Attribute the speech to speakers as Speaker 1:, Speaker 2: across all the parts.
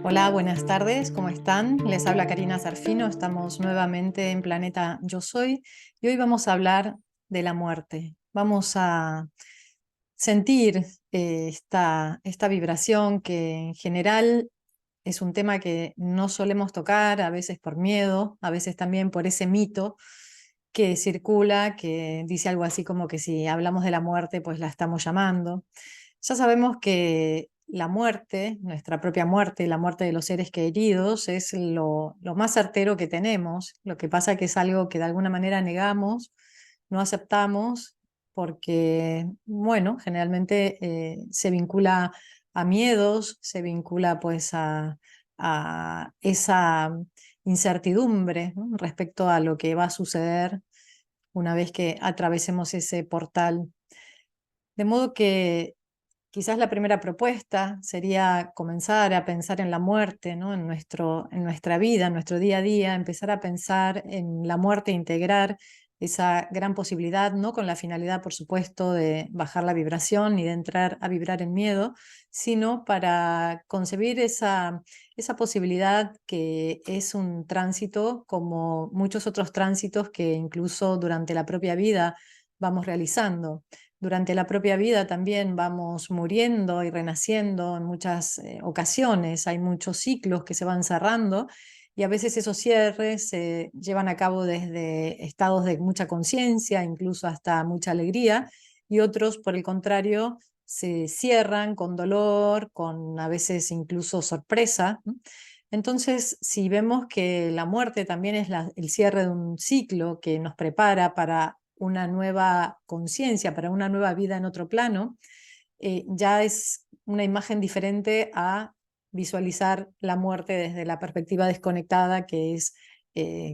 Speaker 1: Hola, buenas tardes, ¿cómo están? Les habla Karina Zarfino, estamos nuevamente en Planeta Yo Soy y hoy vamos a hablar de la muerte. Vamos a sentir esta vibración que en general es un tema que no solemos tocar, a veces por miedo, a veces también por ese mito que circula, que dice algo así como que si hablamos de la muerte, pues la estamos llamando. Ya sabemos que la muerte, nuestra propia muerte, la muerte de los seres queridos, es lo más certero que tenemos. Lo que pasa que es algo que de alguna manera negamos, no aceptamos, porque, bueno, generalmente se vincula a miedos, se vincula pues a esa incertidumbre, ¿no? Respecto a lo que va a suceder una vez que atravesemos ese portal. De modo que quizás la primera propuesta sería comenzar a pensar en la muerte, ¿no? En nuestra vida, en nuestro día a día, empezar a pensar en la muerte, integrar esa gran posibilidad, no con la finalidad, por supuesto, de bajar la vibración ni de entrar a vibrar en miedo, sino para concebir esa posibilidad que es un tránsito como muchos otros tránsitos que incluso durante la propia vida vamos realizando. Durante la propia vida también vamos muriendo y renaciendo en muchas ocasiones. Hay muchos ciclos que se van cerrando y a veces esos cierres se llevan a cabo desde estados de mucha conciencia, incluso hasta mucha alegría, y otros, por el contrario, se cierran con dolor, con a veces incluso sorpresa. Entonces, si vemos que la muerte también es el cierre de un ciclo que nos prepara para una nueva conciencia, para una nueva vida en otro plano, ya es una imagen diferente a visualizar la muerte desde la perspectiva desconectada, que es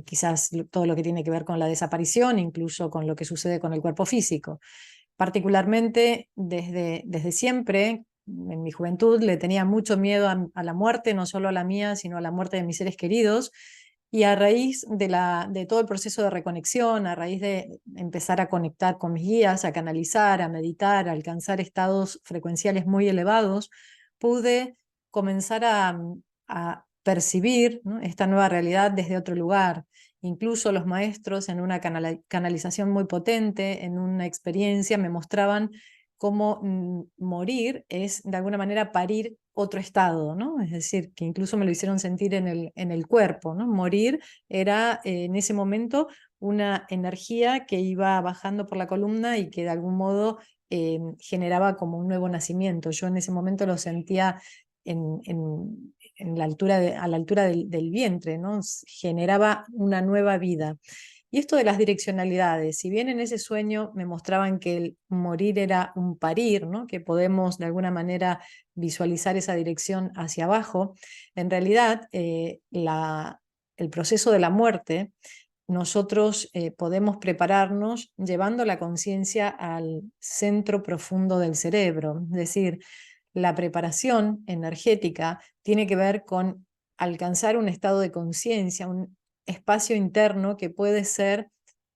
Speaker 1: quizás todo lo que tiene que ver con la desaparición, incluso con lo que sucede con el cuerpo físico. Particularmente desde siempre, en mi juventud, le tenía mucho miedo a la muerte, no solo a la mía, sino a la muerte de mis seres queridos. Y a raíz de todo el proceso de reconexión, a raíz de empezar a conectar con mis guías, a canalizar, a meditar, a alcanzar estados frecuenciales muy elevados, pude comenzar a percibir, ¿no?, esta nueva realidad desde otro lugar. Incluso los maestros en una canalización muy potente, en una experiencia, me mostraban cómo morir es de alguna manera parir otro estado, ¿no? Es decir, que incluso me lo hicieron sentir en el cuerpo, ¿no? Morir era en ese momento una energía que iba bajando por la columna y que de algún modo generaba como un nuevo nacimiento. Yo en ese momento lo sentía en la altura a la altura del vientre, ¿no? Generaba una nueva vida. Y esto de las direccionalidades, si bien en ese sueño me mostraban que el morir era un parir, ¿no?, que podemos de alguna manera visualizar esa dirección hacia abajo, en realidad el proceso de la muerte, nosotros podemos prepararnos llevando la conciencia al centro profundo del cerebro. Es decir, la preparación energética tiene que ver con alcanzar un estado de conciencia, un espacio interno que puede ser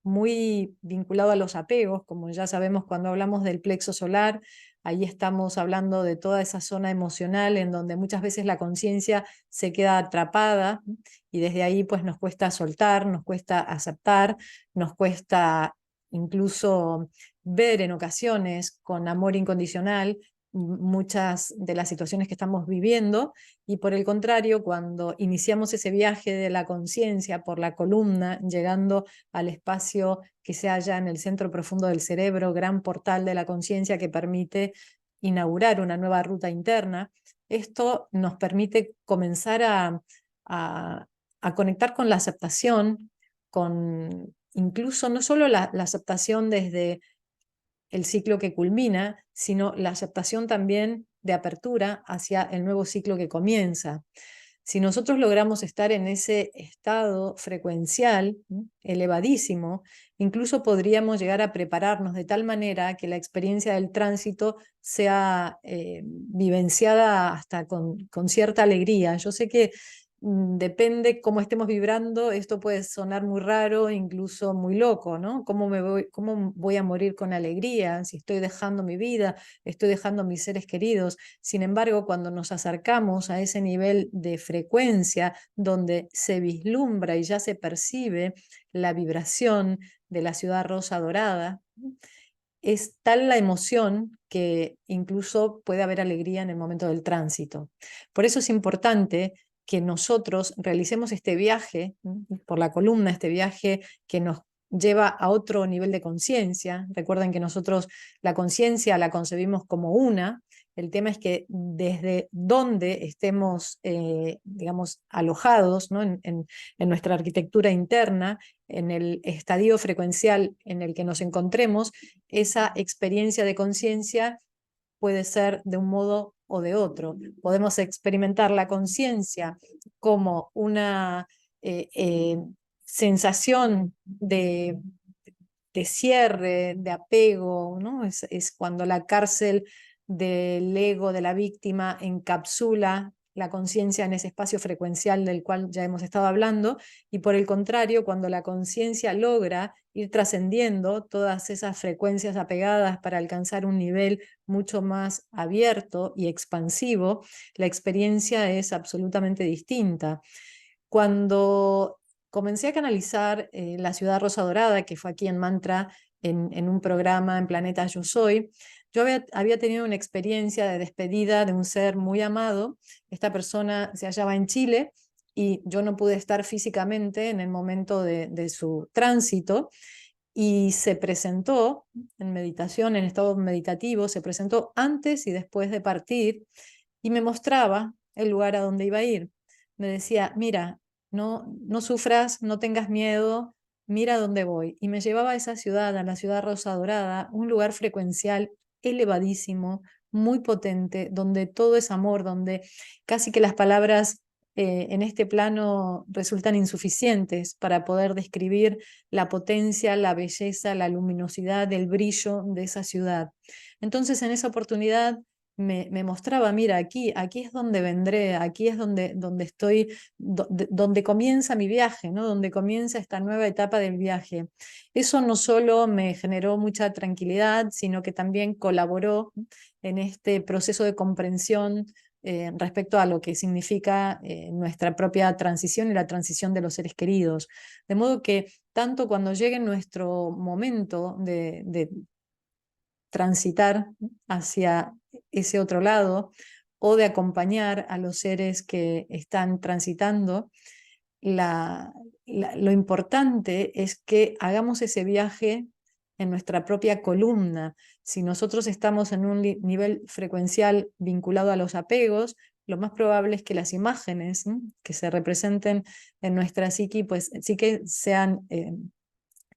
Speaker 1: muy vinculado a los apegos, como ya sabemos cuando hablamos del plexo solar, ahí estamos hablando de toda esa zona emocional en donde muchas veces la conciencia se queda atrapada y desde ahí pues nos cuesta soltar, nos cuesta aceptar, nos cuesta incluso ver en ocasiones con amor incondicional muchas de las situaciones que estamos viviendo, y por el contrario, cuando iniciamos ese viaje de la conciencia por la columna, llegando al espacio que se halla en el centro profundo del cerebro, gran portal de la conciencia que permite inaugurar una nueva ruta interna, esto nos permite comenzar a, a conectar con la aceptación, con incluso no solo la aceptación desde el ciclo que culmina, sino la aceptación también de apertura hacia el nuevo ciclo que comienza. Si nosotros logramos estar en ese estado frecuencial elevadísimo, incluso podríamos llegar a prepararnos de tal manera que la experiencia del tránsito sea vivenciada hasta con cierta alegría. Yo sé que depende cómo estemos vibrando, esto puede sonar muy raro, incluso muy loco, ¿no? Cómo voy a morir con alegría? Si estoy dejando mi vida, estoy dejando mis seres queridos. Sin embargo, cuando nos acercamos a ese nivel de frecuencia donde se vislumbra y ya se percibe la vibración de la ciudad rosa dorada, es tal la emoción que incluso puede haber alegría en el momento del tránsito. Por eso es importante que nosotros realicemos este viaje por la columna, este viaje que nos lleva a otro nivel de conciencia. Recuerden que nosotros la conciencia la concebimos como una. El tema es que desde donde estemos, digamos, alojados, ¿no? En nuestra arquitectura interna, en el estadio frecuencial en el que nos encontremos, esa experiencia de conciencia puede ser de un modo o de otro. Podemos experimentar la conciencia como una sensación de cierre, de apego, ¿no? Es cuando la cárcel del ego de la víctima encapsula la conciencia en ese espacio frecuencial del cual ya hemos estado hablando, y por el contrario, cuando la conciencia logra ir trascendiendo todas esas frecuencias apegadas para alcanzar un nivel mucho más abierto y expansivo, la experiencia es absolutamente distinta. Cuando comencé a canalizar la ciudad rosa dorada, que fue aquí en Mantra, en un programa en Planeta Yo Soy, yo había tenido una experiencia de despedida de un ser muy amado. Esta persona se hallaba en Chile y yo no pude estar físicamente en el momento de su tránsito, y se presentó en meditación, en estado meditativo, se presentó antes y después de partir y me mostraba el lugar a donde iba a ir. Me decía, mira, no sufras, no tengas miedo, mira dónde voy. Y me llevaba a esa ciudad, a la ciudad Rosa Dorada, un lugar frecuencial elevadísimo, muy potente, donde todo es amor, donde casi que las palabras en este plano resultan insuficientes para poder describir la potencia, la belleza, la luminosidad, el brillo de esa ciudad. Entonces, en esa oportunidad me mostraba, mira, aquí es donde vendré, aquí es donde estoy, donde comienza mi viaje, ¿no? Donde comienza esta nueva etapa del viaje. Eso no solo me generó mucha tranquilidad, sino que también colaboró en este proceso de comprensión respecto a lo que significa nuestra propia transición y la transición de los seres queridos. De modo que tanto cuando llegue nuestro momento de transitar hacia ese otro lado o de acompañar a los seres que están transitando, lo importante es que hagamos ese viaje en nuestra propia columna. Si nosotros estamos en un nivel frecuencial vinculado a los apegos, lo más probable es que las imágenes que se representen en nuestra psiqui, pues sí que sean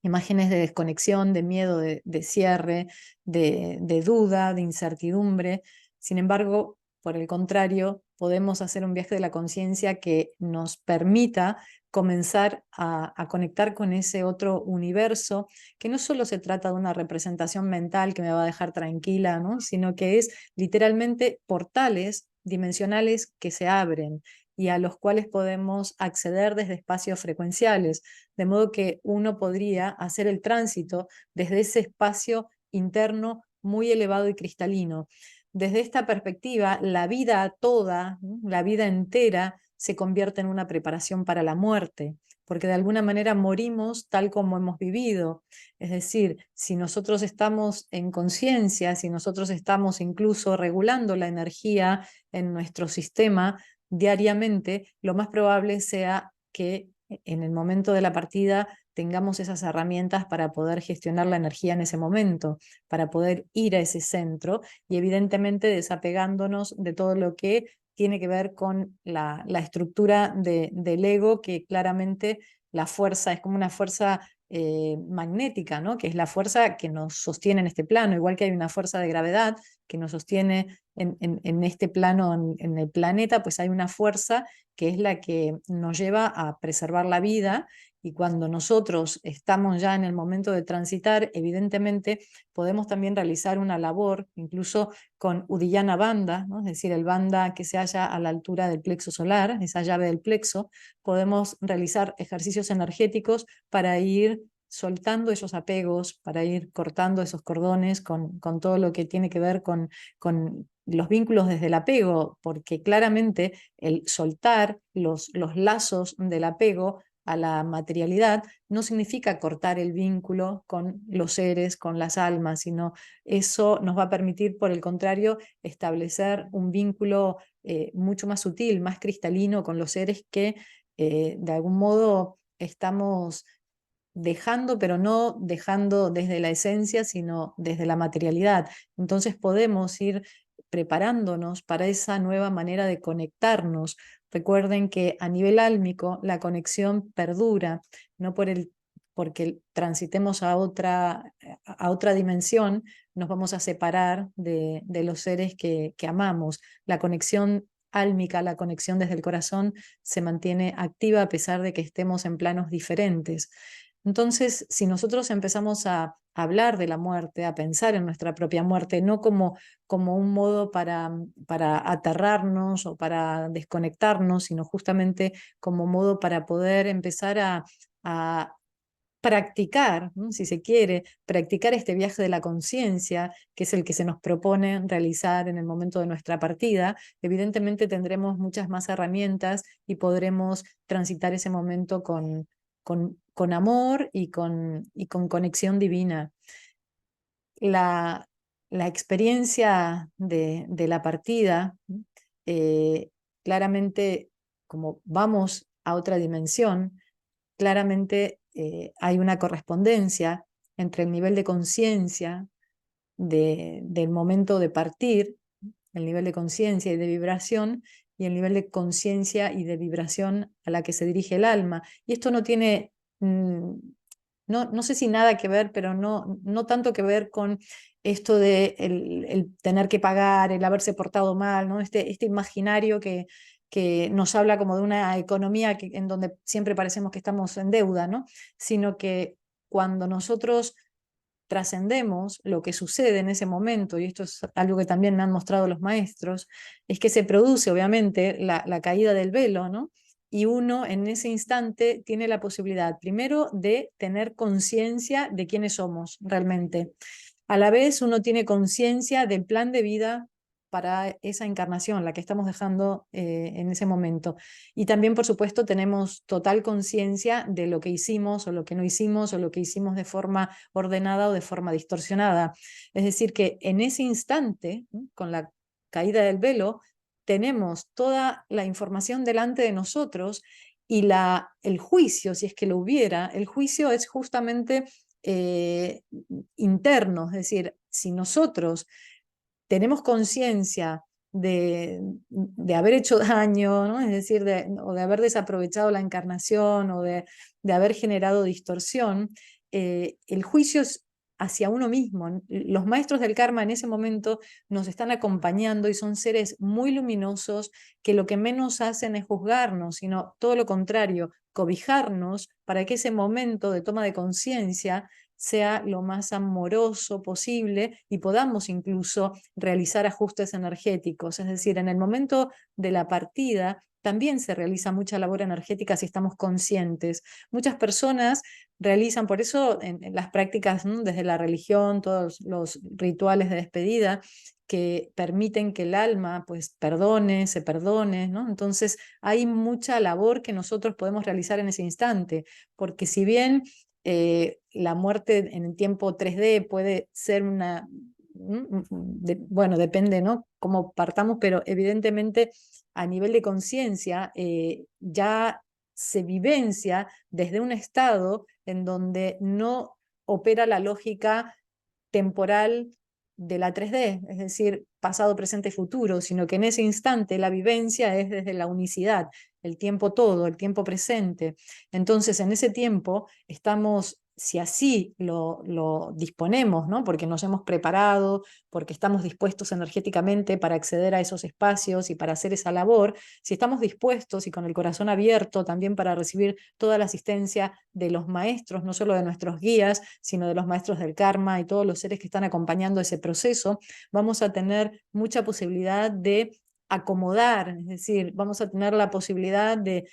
Speaker 1: imágenes de desconexión, de miedo, de cierre, de duda, de incertidumbre. Sin embargo, por el contrario, podemos hacer un viaje de la conciencia que nos permita comenzar a conectar con ese otro universo, que no solo se trata de una representación mental que me va a dejar tranquila, ¿no? Sino que es literalmente portales dimensionales que se abren y a los cuales podemos acceder desde espacios frecuenciales, de modo que uno podría hacer el tránsito desde ese espacio interno muy elevado y cristalino. Desde esta perspectiva, la vida toda, la vida entera, se convierte en una preparación para la muerte, porque de alguna manera morimos tal como hemos vivido. Es decir, si nosotros estamos en conciencia, si nosotros estamos incluso regulando la energía en nuestro sistema diariamente, lo más probable sea que en el momento de la partida tengamos esas herramientas para poder gestionar la energía en ese momento, para poder ir a ese centro y evidentemente desapegándonos de todo lo que tiene que ver con la estructura del ego, que claramente la fuerza es como una fuerza magnética, ¿no? Que es la fuerza que nos sostiene en este plano, igual que hay una fuerza de gravedad que nos sostiene en este plano, en el planeta, pues hay una fuerza que es la que nos lleva a preservar la vida Y cuando nosotros estamos ya en el momento de transitar, evidentemente podemos también realizar una labor, incluso con Uddiyana Bandha, ¿no? Es decir, el bandha que se halla a la altura del plexo solar, esa llave del plexo, podemos realizar ejercicios energéticos para ir soltando esos apegos, para ir cortando esos cordones con todo lo que tiene que ver con los vínculos desde el apego, porque claramente el soltar los lazos del apego a la materialidad no significa cortar el vínculo con los seres, con las almas, sino eso nos va a permitir, por el contrario, establecer un vínculo mucho más sutil, más cristalino con los seres que de algún modo estamos dejando, pero no dejando desde la esencia, sino desde la materialidad. Entonces podemos ir preparándonos para esa nueva manera de conectarnos. Recuerden que a nivel álmico la conexión perdura, no porque transitemos a otra dimensión, nos vamos a separar de los seres que amamos. La conexión álmica, la conexión desde el corazón, se mantiene activa a pesar de que estemos en planos diferentes. Entonces, si nosotros empezamos a hablar de la muerte, a pensar en nuestra propia muerte, no como un modo para aterrarnos o para desconectarnos, sino justamente como modo para poder empezar a practicar, ¿no? Si se quiere, practicar este viaje de la conciencia, que es el que se nos propone realizar en el momento de nuestra partida, evidentemente tendremos muchas más herramientas y podremos transitar ese momento con amor y con conexión divina. La, la experiencia de la partida, eh, claramente, como vamos a otra dimensión, claramente hay una correspondencia entre el nivel de conciencia del momento de partir, el nivel de conciencia y de vibración, y el nivel de conciencia y de vibración a la que se dirige el alma. Y esto no tiene, no sé si nada que ver, pero no tanto que ver con esto de el tener que pagar, el haberse portado mal, ¿no? Este imaginario que nos habla como de una economía en donde siempre parecemos que estamos en deuda, ¿no? Sino que cuando nosotros trascendemos lo que sucede en ese momento, y esto es algo que también me han mostrado los maestros, es que se produce obviamente la caída del velo, ¿no? Y uno en ese instante tiene la posibilidad, primero, de tener conciencia de quiénes somos realmente. A la vez, uno tiene conciencia del plan de vida para esa encarnación, la que estamos dejando en ese momento. Y también, por supuesto, tenemos total conciencia de lo que hicimos o lo que no hicimos o lo que hicimos de forma ordenada o de forma distorsionada. Es decir, que en ese instante, con la caída del velo, tenemos toda la información delante de nosotros y el juicio, si es que lo hubiera, el juicio es justamente interno, es decir, si nosotros tenemos conciencia de haber hecho daño, ¿no? Es decir, o de haber desaprovechado la encarnación o de haber generado distorsión, el juicio es hacia uno mismo. Los maestros del karma en ese momento nos están acompañando y son seres muy luminosos que lo que menos hacen es juzgarnos, sino todo lo contrario, cobijarnos para que ese momento de toma de conciencia sea lo más amoroso posible y podamos incluso realizar ajustes energéticos. Es decir, en el momento de la partida también se realiza mucha labor energética si estamos conscientes. Muchas personas realizan, por eso en las prácticas, ¿no? Desde la religión, todos los rituales de despedida, que permiten que el alma pues perdone, se perdone, ¿no? Entonces hay mucha labor que nosotros podemos realizar en ese instante, porque si bien la muerte en el tiempo 3D puede ser bueno, depende, ¿no? Cómo partamos, pero evidentemente a nivel de conciencia ya se vivencia desde un estado en donde no opera la lógica temporal de la 3D, es decir, pasado, presente y futuro, sino que en ese instante la vivencia es desde la unicidad, el tiempo todo, el tiempo presente. Entonces, en ese tiempo estamos si así lo disponemos, ¿no? Porque nos hemos preparado, porque estamos dispuestos energéticamente para acceder a esos espacios y para hacer esa labor, si estamos dispuestos y con el corazón abierto también para recibir toda la asistencia de los maestros, no solo de nuestros guías, sino de los maestros del karma y todos los seres que están acompañando ese proceso, vamos a tener mucha posibilidad de acomodar, es decir, vamos a tener la posibilidad de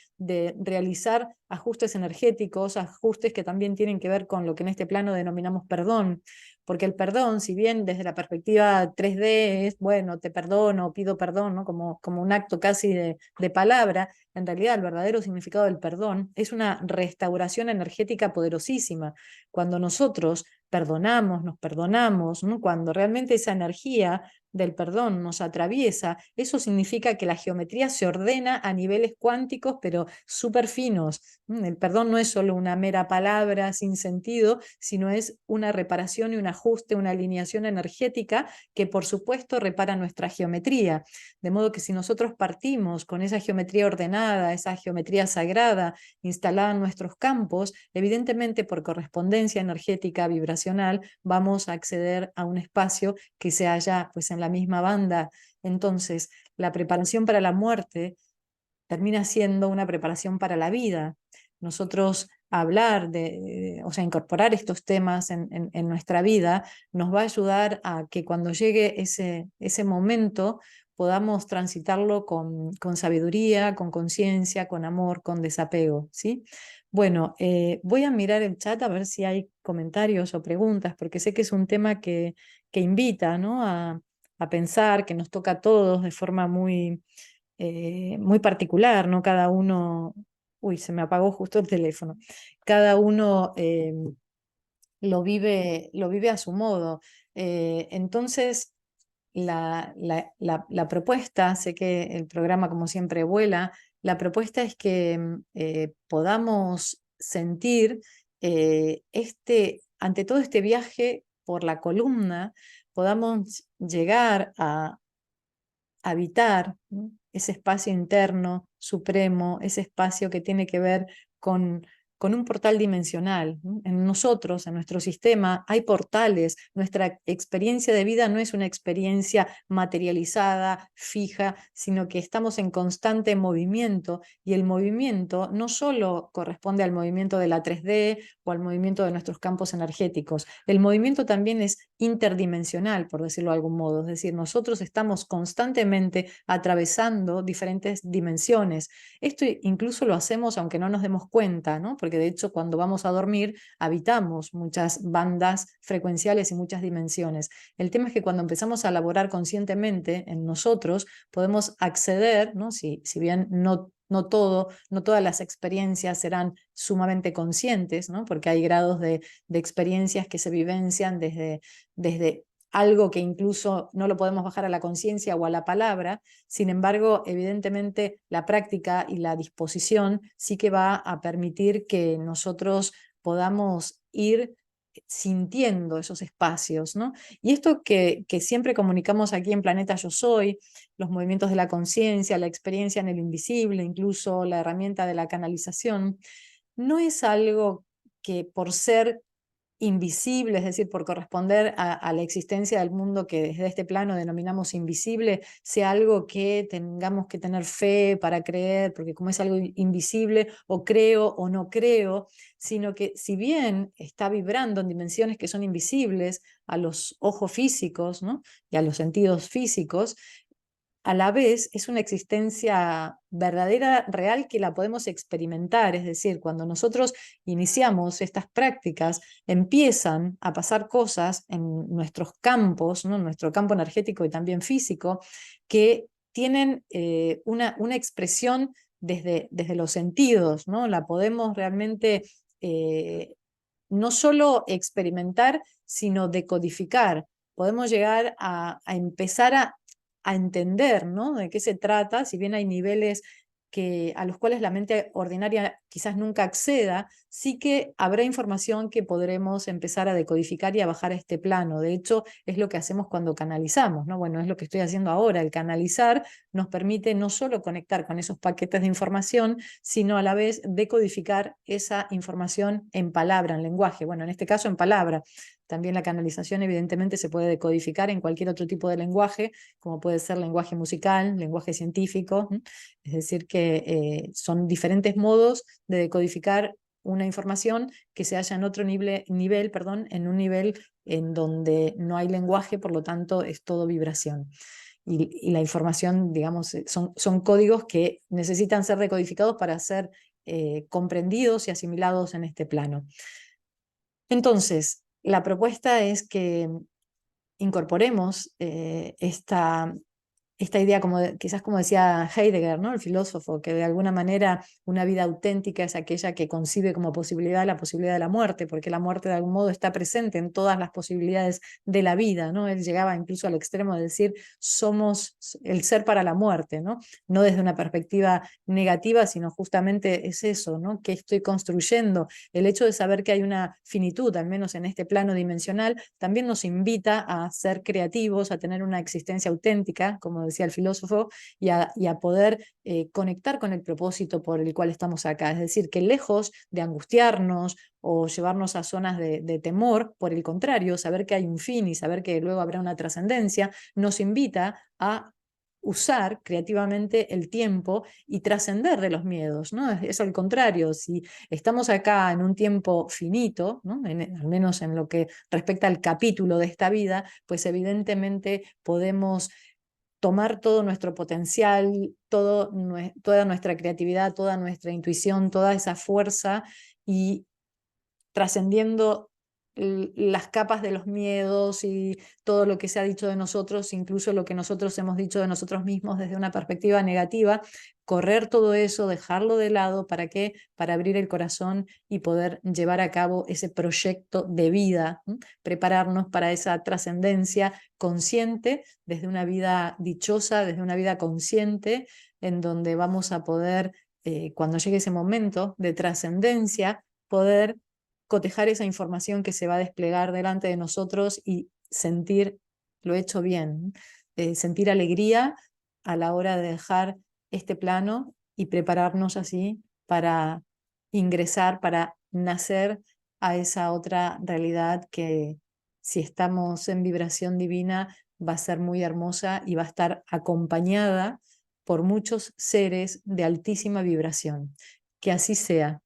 Speaker 1: realizar ajustes energéticos, ajustes que también tienen que ver con lo que en este plano denominamos perdón, porque el perdón, si bien desde la perspectiva 3D es, bueno, te perdono, pido perdón, ¿no? Como un acto casi de palabra, en realidad el verdadero significado del perdón es una restauración energética poderosísima. Cuando nosotros perdonamos, nos perdonamos, ¿no? Cuando realmente esa energía del perdón nos atraviesa, eso significa que la geometría se ordena a niveles cuánticos, pero súper finos. El perdón no es solo una mera palabra sin sentido, sino es una reparación y un ajuste, una alineación energética que por supuesto repara nuestra geometría. De modo que si nosotros partimos con esa geometría ordenada, esa geometría sagrada instalada en nuestros campos, evidentemente por correspondencia energética vibracional vamos a acceder a un espacio que se halla pues en la misma banda. Entonces, la preparación para la muerte termina siendo una preparación para la vida. Nosotros hablar o sea, incorporar estos temas en nuestra vida nos va a ayudar a que cuando llegue ese momento podamos transitarlo con sabiduría, con conciencia, con amor, con desapego, ¿sí? Bueno, voy a mirar el chat a ver si hay comentarios o preguntas, porque sé que es un tema que invita, ¿no? a pensar, que nos toca a todos de forma muy particular, ¿no? Cada uno, uy, se me apagó justo el teléfono, cada uno lo vive a su modo. Entonces, la propuesta, sé que el programa como siempre vuela, la propuesta es que podamos sentir ante todo este viaje por la columna, podamos llegar a habitar, ¿no? Ese espacio interno, supremo, ese espacio que tiene que ver con un portal dimensional, ¿no? En nosotros, en nuestro sistema, hay portales. Nuestra experiencia de vida no es una experiencia materializada, fija, sino que estamos en constante movimiento y el movimiento no solo corresponde al movimiento de la 3D o al movimiento de nuestros campos energéticos, el movimiento también es interdimensional, por decirlo de algún modo, es decir, nosotros estamos constantemente atravesando diferentes dimensiones. Esto incluso lo hacemos aunque no nos demos cuenta, ¿no? Porque de hecho cuando vamos a dormir habitamos muchas bandas frecuenciales y muchas dimensiones. El tema es que cuando empezamos a laborar conscientemente en nosotros, podemos acceder, ¿no? Si bien no todas las experiencias serán sumamente conscientes, ¿no? Porque hay grados de experiencias que se vivencian desde algo que incluso no lo podemos bajar a la conciencia o a la palabra. Sin embargo, evidentemente la práctica y la disposición sí que va a permitir que nosotros podamos ir sintiendo esos espacios, ¿no? Y esto que siempre comunicamos aquí en Planeta Yo Soy, los movimientos de la conciencia, la experiencia en el invisible, incluso la herramienta de la canalización, no es algo que por ser invisible, es decir, por corresponder a la existencia del mundo que desde este plano denominamos invisible, sea algo que tengamos que tener fe para creer, porque como es algo invisible, o creo o no creo, sino que si bien está vibrando en dimensiones que son invisibles a los ojos físicos, ¿no? y a los sentidos físicos, a la vez es una existencia verdadera, real, que la podemos experimentar. Es decir, cuando nosotros iniciamos estas prácticas, empiezan a pasar cosas en nuestros campos, ¿no? En nuestro campo energético y también físico, que tienen una expresión desde los sentidos, ¿no? La podemos realmente no solo experimentar, sino decodificar. Podemos llegar a empezar a entender, ¿no? de qué se trata, si bien hay niveles a los cuales la mente ordinaria quizás nunca acceda, sí que habrá información que podremos empezar a decodificar y a bajar a este plano. De hecho, es lo que hacemos cuando canalizamos, ¿no? Bueno, es lo que estoy haciendo ahora. El canalizar nos permite no solo conectar con esos paquetes de información, sino a la vez decodificar esa información en palabra, en lenguaje. Bueno, en este caso en palabra. También la canalización evidentemente se puede decodificar en cualquier otro tipo de lenguaje, como puede ser lenguaje musical, lenguaje científico. Es decir, que son diferentes modos de decodificar una información que se halla en otro nivel, perdón, en un nivel en donde no hay lenguaje, por lo tanto es todo vibración. Y la información, digamos, son códigos que necesitan ser decodificados para ser comprendidos y asimilados en este plano. Entonces, la propuesta es que incorporemos esta idea, quizás como decía Heidegger, ¿no? El filósofo, que de alguna manera una vida auténtica es aquella que concibe como posibilidad la posibilidad de la muerte, porque la muerte de algún modo está presente en todas las posibilidades de la vida, ¿no? Él llegaba incluso al extremo de decir, somos el ser para la muerte, ¿no? No desde una perspectiva negativa, sino justamente es eso, ¿no? ¿Qué estoy construyendo? El hecho de saber que hay una finitud, al menos en este plano dimensional, también nos invita a ser creativos, a tener una existencia auténtica, como decía el filósofo, y a poder conectar con el propósito por el cual estamos acá. Es decir, que lejos de angustiarnos o llevarnos a zonas de temor, por el contrario, saber que hay un fin y saber que luego habrá una trascendencia, nos invita a usar creativamente el tiempo y trascender de los miedos, ¿no? Es al contrario, si estamos acá en un tiempo finito, ¿no? Al menos en lo que respecta al capítulo de esta vida, pues evidentemente podemos tomar todo nuestro potencial, toda nuestra creatividad, toda nuestra intuición, toda esa fuerza y trascendiendo las capas de los miedos y todo lo que se ha dicho de nosotros, incluso lo que nosotros hemos dicho de nosotros mismos desde una perspectiva negativa, correr todo eso, dejarlo de lado, ¿para qué? Para abrir el corazón y poder llevar a cabo ese proyecto de vida, prepararnos para esa trascendencia consciente, desde una vida dichosa, desde una vida consciente, en donde vamos a poder, cuando llegue ese momento de trascendencia, poder cotejar esa información que se va a desplegar delante de nosotros y sentir lo hecho bien, sentir alegría a la hora de dejar este plano y prepararnos así para ingresar, para nacer a esa otra realidad que, si estamos en vibración divina, va a ser muy hermosa y va a estar acompañada por muchos seres de altísima vibración. Que así sea.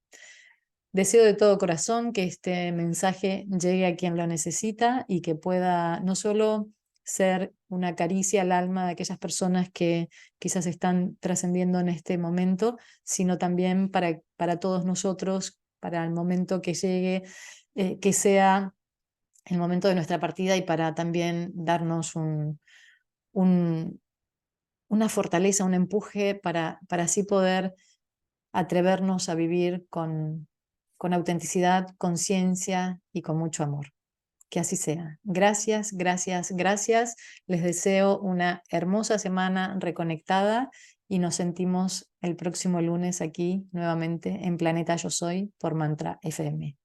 Speaker 1: Deseo de todo corazón que este mensaje llegue a quien lo necesita y que pueda no solo ser una caricia al alma de aquellas personas que quizás están trascendiendo en este momento, sino también para todos nosotros, para el momento que llegue, que sea el momento de nuestra partida y para también darnos un, una fortaleza, un empuje para así poder atrevernos a vivir con autenticidad, conciencia y con mucho amor. Que así sea. Gracias, gracias, gracias. Les deseo una hermosa semana reconectada y nos sentimos el próximo lunes aquí nuevamente en Planeta Yo Soy por Mantra FM.